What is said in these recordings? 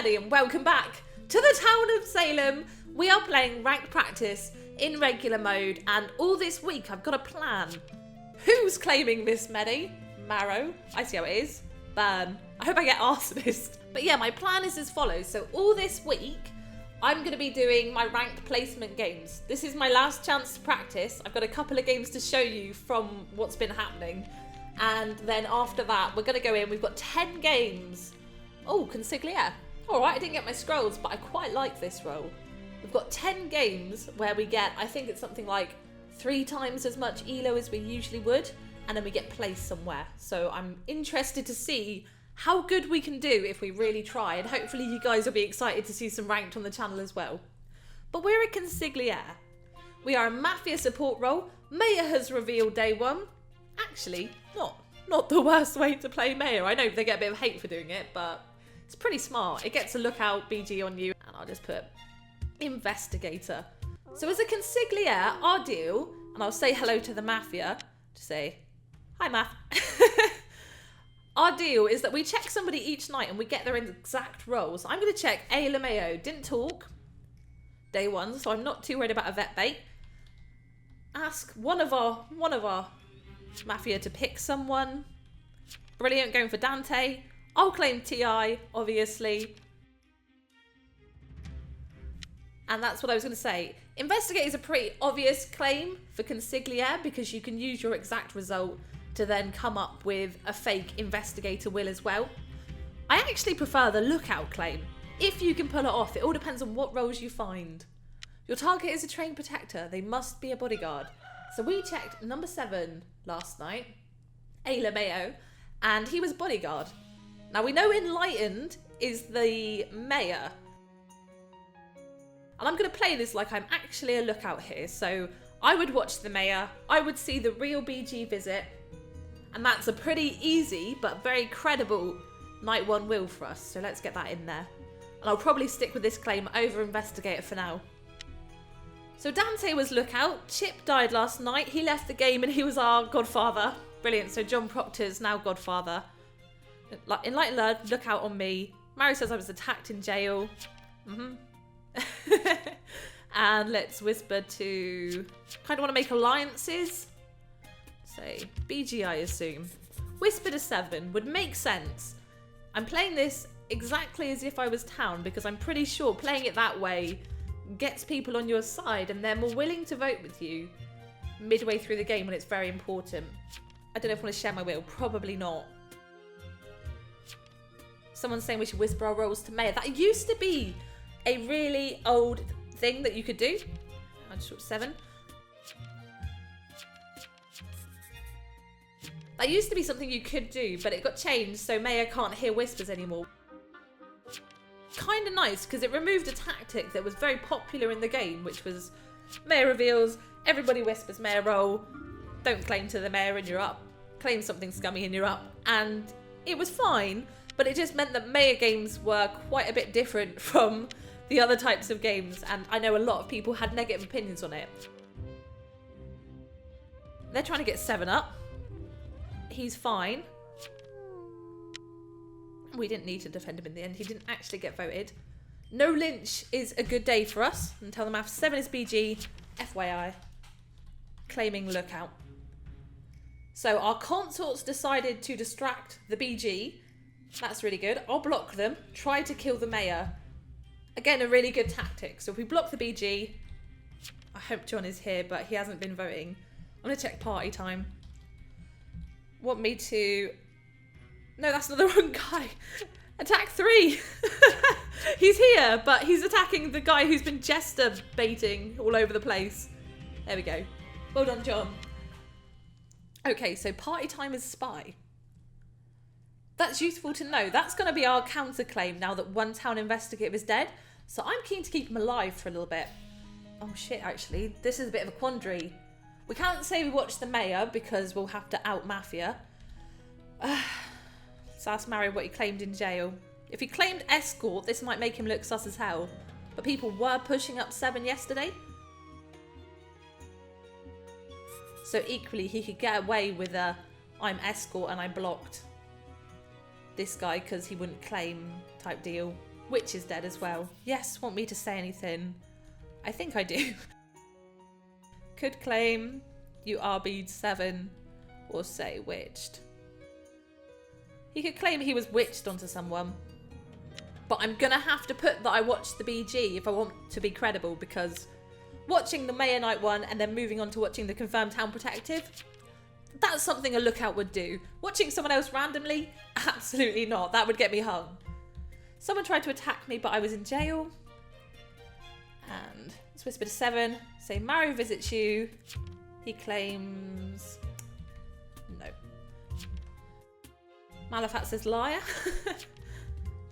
Medi and welcome back to the Town of Salem. We are playing ranked practice in regular mode, and all this week I've got a plan. Who's claiming this, Medi? Marrow. I see how it is. Burn. I hope I get Arsonist. But yeah, my plan is as follows. So all this week, I'm going to be doing my ranked placement games. This is my last chance to practice. I've got a couple of games to show you from what's been happening. And then after that, we're going to go in. We've got 10 games. Oh, Consigliere. All right, I didn't get my scrolls, but I quite like this role. We've got 10 games where we get, I think it's something like 3 times as much ELO as we usually would. And then we get placed somewhere. So I'm interested to see how good we can do if we really try. And hopefully you guys will be excited to see some ranked on the channel as well. But we're a Consigliere. We are a Mafia support role. Maya has revealed day 1. Actually, not the worst way to play Maya. I know they get a bit of hate for doing it, but it's pretty smart. It gets a lookout BG on you. And I'll just put investigator. So as a Consigliere, our deal, and I'll say hello to the Mafia, to say, hi Maf. Our deal is that we check somebody each night and we get their exact roles. I'm going to check LMAO. Didn't talk. Day 1, so I'm not too worried about a vet bait. Ask one of our Mafia to pick someone. Brilliant, going for Dante. I'll claim TI, obviously. And that's what I was going to say. Investigate is a pretty obvious claim for Consigliere because you can use your exact result to then come up with a fake investigator will as well. I actually prefer the lookout claim. If you can pull it off, it all depends on what roles you find. Your target is a trained protector. They must be a bodyguard. So we checked number 7 last night, LMAO, and he was bodyguard. Now we know Enlightened is the mayor. And I'm going to play this like I'm actually a lookout here. So I would watch the mayor. I would see the real BG visit. And that's a pretty easy but very credible night 1 will for us. So let's get that in there. And I'll probably stick with this claim over investigator for now. So Dante was lookout. Chip died last night. He left the game and he was our godfather. Brilliant. So John Proctor's now godfather. Enlightened Lord, look out on me. Mary says I was attacked in jail. And let's whisper to... kind of want to make alliances. Say BG, I assume. Whisper to 7 would make sense. I'm playing this exactly as if I was town because I'm pretty sure playing it that way gets people on your side and they're more willing to vote with you midway through the game when it's very important. I don't know if I want to share my will. Probably not. Someone's saying we should whisper our roles to Mayor. That used to be a really old thing that you could do. I just 7. That used to be something you could do, but it got changed so Mayor can't hear whispers anymore. Kind of nice because it removed a tactic that was very popular in the game, which was Mayor reveals, everybody whispers Mayor roll, don't claim to the Mayor and you're up, claim something scummy and you're up. And it was fine, but it just meant that Mayor games were quite a bit different from the other types of games, and I know a lot of people had negative opinions on it. They're trying to get 7 up. He's fine. We didn't need to defend him in the end. He didn't actually get voted. No Lynch is a good day for us. And tell the math 7 is BG. FYI. Claiming lookout. So our consorts decided to distract the BG. That's really good. I'll block them. Try to kill the mayor. Again, a really good tactic. So if we block the BG... I hope John is here, but he hasn't been voting. I'm going to check party time. Want me to... No, that's not the wrong guy. Attack 3. He's here, but he's attacking the guy who's been jester baiting all over the place. There we go. Well done, John. Okay, so party time is spy. That's useful to know. That's going to be our counterclaim now that one town investigator is dead. So I'm keen to keep him alive for a little bit. Oh shit, actually. This is a bit of a quandary. We can't say we watch the mayor because we'll have to out Mafia. Let's ask Mario what he claimed in jail. If he claimed escort, this might make him look sus as hell. But people were pushing up 7 yesterday. So equally, he could get away with a I'm escort and I blocked this guy because he wouldn't claim type deal. Witch is dead as well. Yes, want me to say anything? I think I do. Could claim you RB'd 7 or say witched. He could claim he was witched onto someone. But I'm gonna have to put that I watched the BG if I want to be credible, because watching the Mayor Night one and then moving on to watching the confirmed town protective, that's something a lookout would do. Watching someone else randomly, absolutely not. That would get me hung. Someone tried to attack me, but I was in jail. And it's whispered 7. Say Mario visits you. He claims no. Malafat says liar.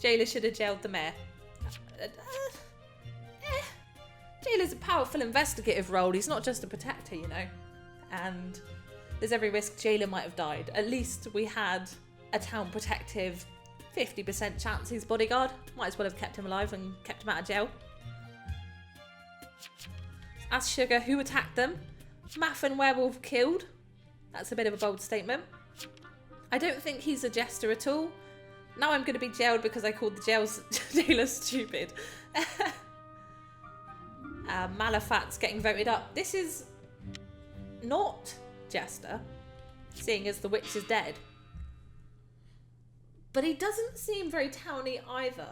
Jailer should have jailed the mayor. Jailer's a powerful investigative role. He's not just a protector, you know. And there's every risk Jailer might have died. At least we had a town protective 50% chance he's bodyguard. Might as well have kept him alive and kept him out of jail. Ask Sugar who attacked them. Mafia and werewolf killed. That's a bit of a bold statement. I don't think he's a jester at all. Now I'm going to be jailed because I called the jailer stupid. Malafat's getting voted up. This is not jester, seeing as the witch is dead. But he doesn't seem very towny either.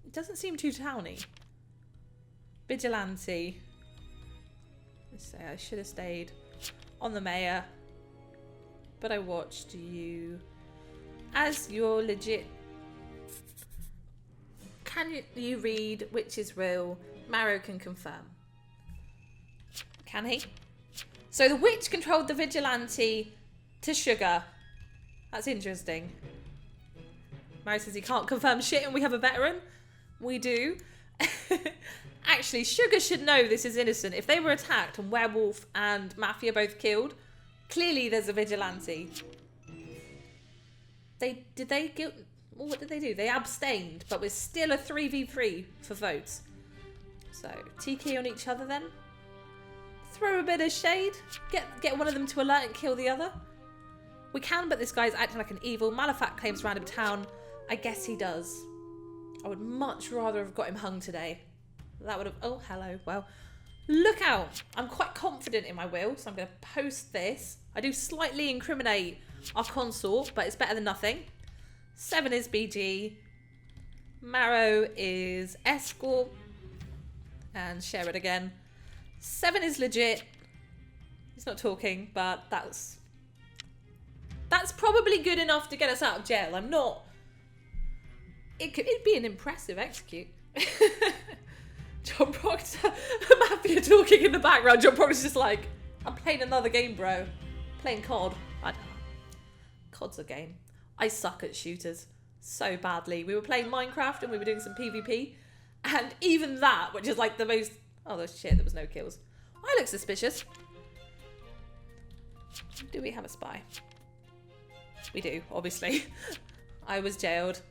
He doesn't seem too towny. Vigilante. Let's say I should have stayed on the mayor, but I watched you. As you're legit. Can you read which is real? Maro can confirm. Can he? So the witch controlled the vigilante to Sugar. That's interesting. Maro says he can't confirm shit and we have a veteran. We do. Actually, Sugar should know this is innocent. If they were attacked and Werewolf and Mafia both killed, clearly there's a vigilante. What did they do? They abstained, but we're still a 3v3 for votes. So, TK on each other then. Throw a bit of shade. Get one of them to alert and kill the other. We can, but this guy's acting like an evil. Malafat claims random town. I guess he does. I would much rather have got him hung today. That would have... Oh, hello. Well, look out. I'm quite confident in my will, so I'm going to post this. I do slightly incriminate our consort, but it's better than nothing. 7 is BG. Maro is escort. And share it again. 7 is legit. He's not talking, but that's probably good enough to get us out of jail. I'm not... It'd be an impressive execute. John Proctor, Mafia talking in the background. John Proctor's just like, I'm playing another game, bro. Playing COD. I don't know. COD's a game. I suck at shooters so badly. We were playing Minecraft and we were doing some PvP. And even that, which is like the most... Oh, there's shit, there was no kills. I look suspicious. Do we have a spy? We do, obviously. I was jailed.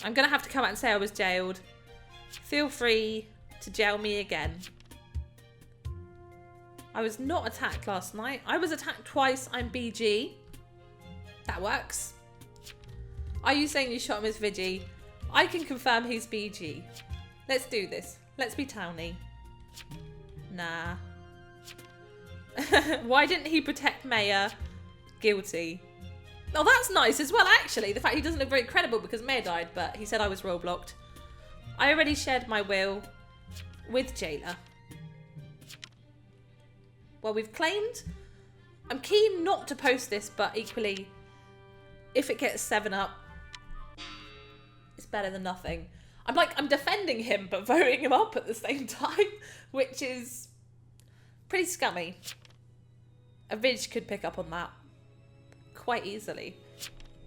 I'm going to have to come out and say I was jailed. Feel free to jail me again. I was not attacked last night. I was attacked twice. I'm BG. That works. Are you saying you shot him as Vigi? I can confirm he's BG. Let's do this. Let's be towny. Nah. Why didn't he protect Mayor? Guilty. Oh, that's nice as well, actually. The fact he doesn't look very credible because Mayor died, but he said I was role-blocked. I already shared my will with Jailer. Well, we've claimed. I'm keen not to post this, but equally, if it gets 7 up, it's better than nothing. I'm defending him, but voting him up at the same time, which is pretty scummy. A Vig could pick up on that quite easily.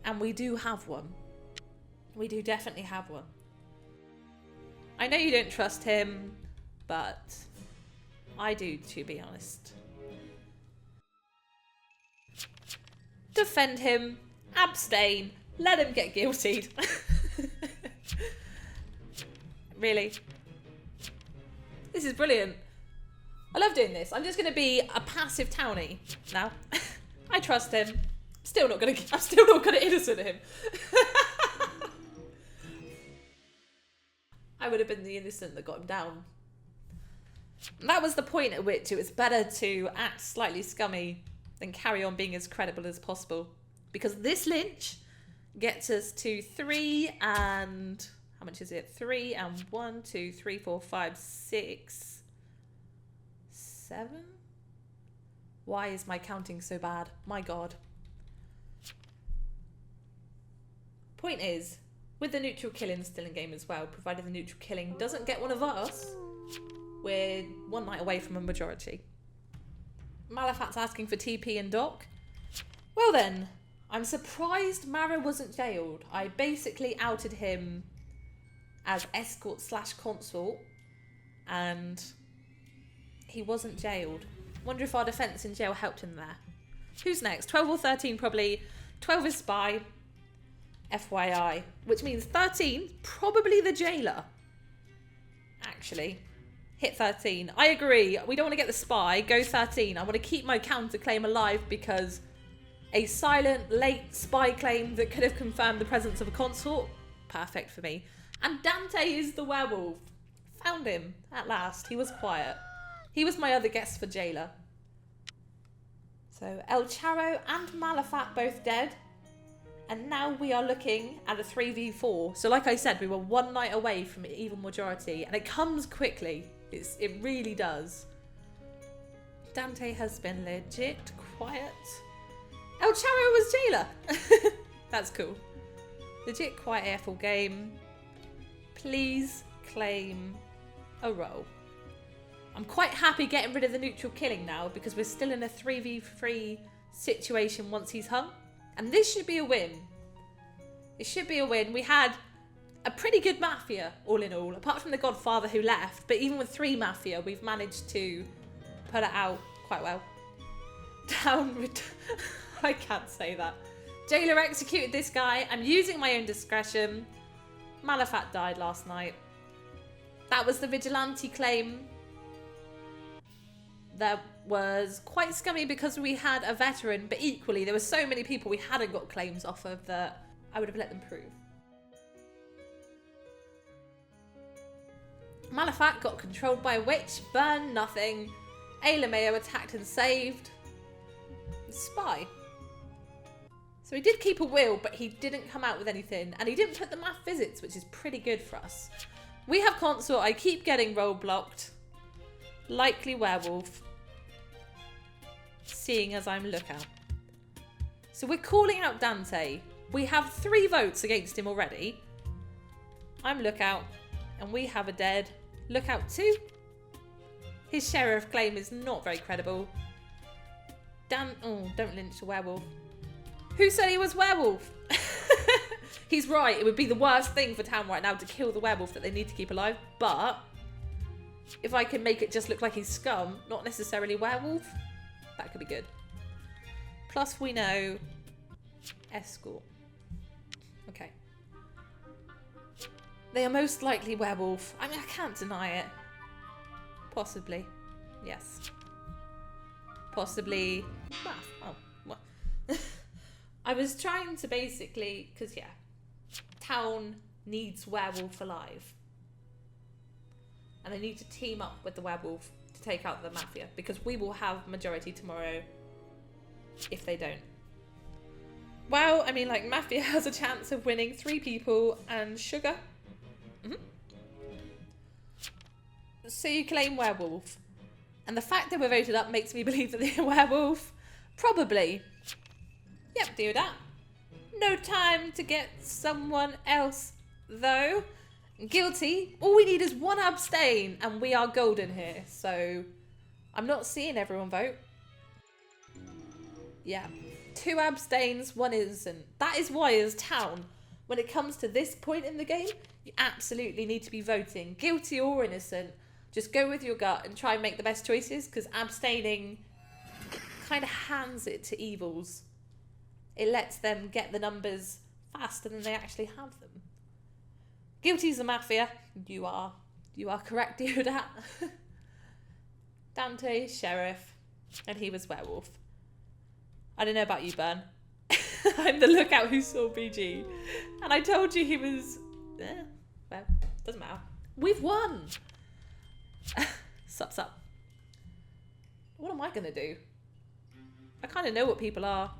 And we do have one. We do definitely have one. I know you don't trust him, but I do, to be honest. Defend him, abstain, let him get guiltied. Really? This is brilliant. I love doing this. I'm just going to be a passive townie now. I trust him. I'm still not going to innocent him. I would have been the innocent that got him down. And that was the point at which it was better to act slightly scummy than carry on being as credible as possible. Because this lynch gets us to 3 and... How much is it? 3 and 1, 2, 3, 4, 5, 6, 7? Why is my counting so bad? My God. Point is, with the neutral killing still in game as well, provided the neutral killing doesn't get one of us, we're 1 night away from a majority. Malafat's asking for TP and Doc. Well then, I'm surprised Mara wasn't jailed. I basically outed him as escort / consort, and he wasn't jailed. Wonder if our defence in jail helped him there. Who's next? 12 or 13 probably. 12 is spy, FYI, which means 13, probably the jailer. Actually, hit 13. I agree. We don't want to get the spy. Go 13. I want to keep my counterclaim alive because a silent, late spy claim that could have confirmed the presence of a consort, perfect for me. And Dante is the werewolf. Found him at last. He was quiet. He was my other guess for jailer. So El Charo and Malafat both dead. And now we are looking at a 3v4. So like I said, we were 1 night away from even majority. And it comes quickly. It really does. Dante has been legit quiet. El Charo was jailer. That's cool. Legit quiet AFL game. Please claim a role. I'm quite happy getting rid of the neutral killing now because we're still in a 3v3 situation once he's hung. And this should be a win. It should be a win. We had a pretty good Mafia, all in all, apart from the Godfather who left. But even with 3 Mafia, we've managed to put it out quite well. Down. I can't say that. Jailer executed this guy. I'm using my own discretion. Malafat died last night. That was the vigilante claim. That was quite scummy because we had a veteran, but equally there were so many people we hadn't got claims off of that I would have let them prove. Malafat got controlled by a witch, burned nothing. Alameo attacked and saved. Spy. So he did keep a will, but he didn't come out with anything. And he didn't put the math visits, which is pretty good for us. We have consort. I keep getting roll blocked. Likely werewolf. Seeing as I'm lookout. So we're calling out Dante. We have 3 votes against him already. I'm lookout. And we have a dead. Lookout 2. His sheriff claim is not very credible. Oh, don't lynch a werewolf. Who said he was werewolf? He's right. It would be the worst thing for town right now to kill the werewolf that they need to keep alive. But if I can make it just look like he's scum, not necessarily werewolf, that could be good. Plus we know escort. Okay. They are most likely werewolf. I mean, I can't deny it. Possibly. Yes. Possibly. Oh, what? I was trying to basically, because yeah, town needs werewolf alive. And they need to team up with the werewolf to take out the Mafia, because we will have majority tomorrow if they don't. Well, I mean, like, Mafia has a chance of winning 3 people and Sugar. So you claim werewolf. And the fact that we're voted up makes me believe that they're werewolf. Probably. Yep, do that. No time to get someone else, though. Guilty. All we need is 1 abstain, and we are golden here. So I'm not seeing everyone vote. Yeah. 2 abstains, 1 innocent. That is why, as town, when it comes to this point in the game, you absolutely need to be voting. Guilty or innocent. Just go with your gut and try and make the best choices, because abstaining kind of hands it to evils. It lets them get the numbers faster than they actually have them. Guilty's the Mafia. You are correct, Deodat. Dante, sheriff, and he was werewolf. I don't know about you, Bern. I'm the lookout who saw BG. And I told you he was... well, doesn't matter. We've won. Sup. What am I going to do? I kind of know what people are.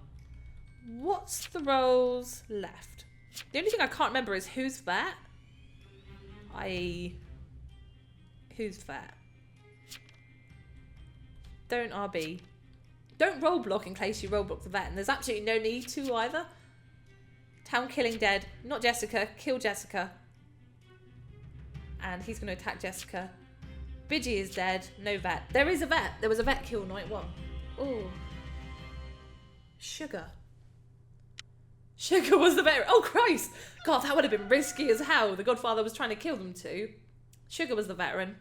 What's the roles left? The only thing I can't remember is who's vet? Who's vet? Don't RB. Don't role block in case you role block the vet. And there's absolutely no need to either. Town killing dead. Not Jessica. Kill Jessica. And he's going to attack Jessica. Bidgie is dead. No vet. There is a vet. There was a vet kill night one. Oh. Sugar. Sugar was the veteran. Oh, Christ. God, that would have been risky as hell. The Godfather was trying to kill them too. Sugar was the veteran.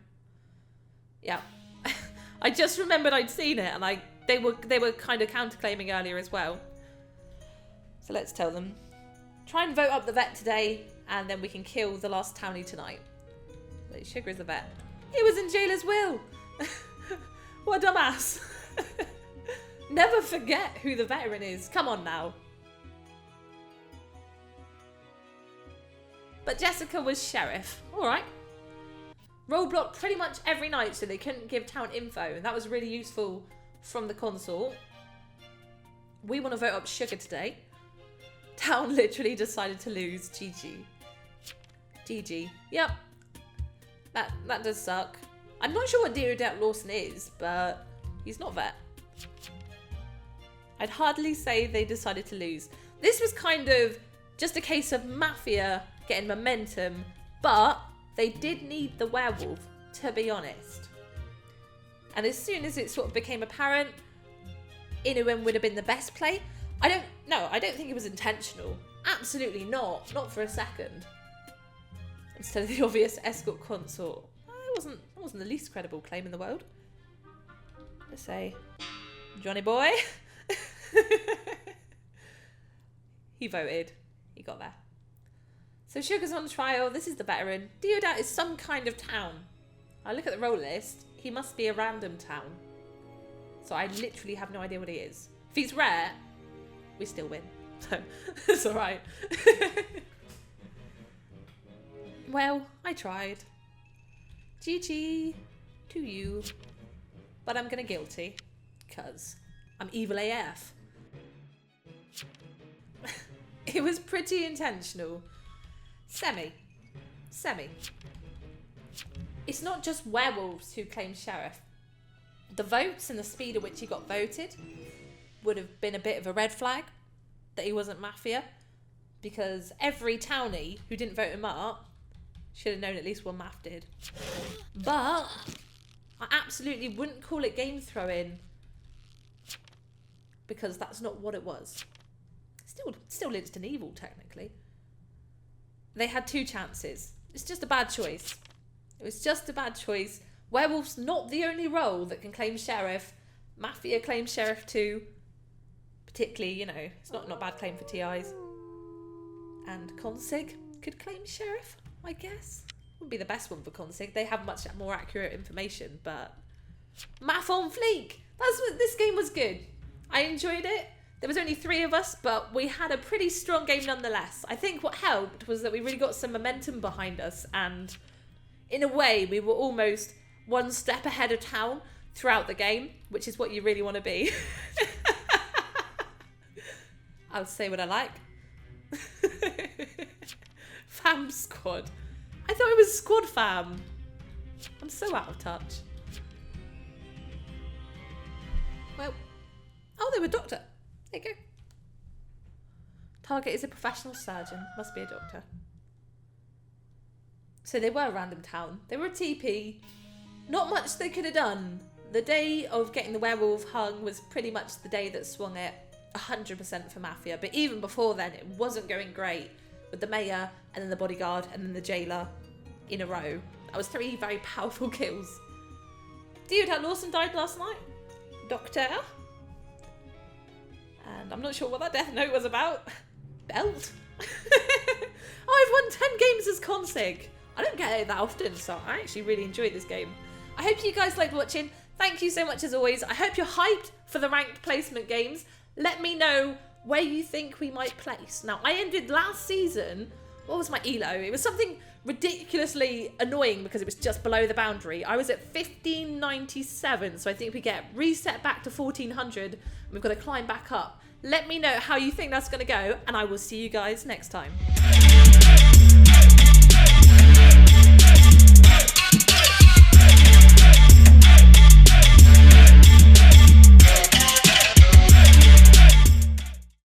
Yeah. I just remembered I'd seen it, and they were kind of counterclaiming earlier as well. So let's tell them. Try and vote up the vet today, and then we can kill the last townie tonight. Wait, Sugar is the vet. He was in jail as well. What a dumbass. Never forget who the veteran is. Come on now. But Jessica was sheriff. All right. Roadblock pretty much every night so they couldn't give town info. And that was really useful from the console. We want to vote up Sugar today. Town literally decided to lose. GG. GG. Yep. That does suck. I'm not sure what Deodat Lawson is, but he's not vet. I'd hardly say they decided to lose. This was kind of just a case of Mafia getting momentum, but they did need the werewolf, to be honest. And as soon as it sort of became apparent, Inuin would have been the best play. I don't think it was intentional. Absolutely not. Not for a second. Instead of the obvious escort consort. It wasn't the least credible claim in the world. Let's say, Johnny boy. He voted. He got there. So Sugar's on trial. This is the veteran. Deodat is some kind of town. I look at the role list. He must be a random town. So I literally have no idea what he is. If he's rare, we still win. So it's alright. Well, I tried. GG to you. But I'm gonna guilty. Because I'm evil AF. It was pretty intentional. Semi. It's not just werewolves who claim sheriff. The votes and the speed at which he got voted would have been a bit of a red flag that he wasn't Mafia, because every townie who didn't vote him up should have known at least one Maf did. But I absolutely wouldn't call it game throwing, because that's not what it was. Still instant evil, technically. They had two chances. It's just a bad choice. It was just a bad choice. Werewolf's not the only role that can claim sheriff. Mafia claims sheriff too. Particularly, you know, it's not a bad claim for TIs. And Consig could claim sheriff, I guess. Wouldn't be the best one for Consig. They have much more accurate information, but Maf on fleek. That's what this game was good. I enjoyed it. There was only 3 of us, but we had a pretty strong game nonetheless. I think what helped was that we really got some momentum behind us, and in a way, we were almost one step ahead of town throughout the game, which is what you really want to be. I'll say what I like. Fam squad. I thought it was squad fam. I'm so out of touch. Well, oh, they were doctor. There you go. Target is a professional surgeon. Must be a doctor. So they were a random town. They were a TP. Not much they could have done. The day of getting the werewolf hung was pretty much the day that swung it 100% for Mafia. But even before then, it wasn't going great with the mayor and then the bodyguard and then the jailer in a row. That was 3 very powerful kills. Deodat Lawson died last night. Doctor. And I'm not sure what that death note was about. Belt. Oh, I've won 10 games as Consig. I don't get it that often, so I actually really enjoyed this game. I hope you guys liked watching. Thank you so much as always. I hope you're hyped for the ranked placement games. Let me know where you think we might place. Now, I ended last season, what was my elo? It was something ridiculously annoying because it was just below the boundary. I was at 1597, so I think we get reset back to 1400 and we've got to climb back up. Let me know how you think that's going to go, and I will see you guys next time.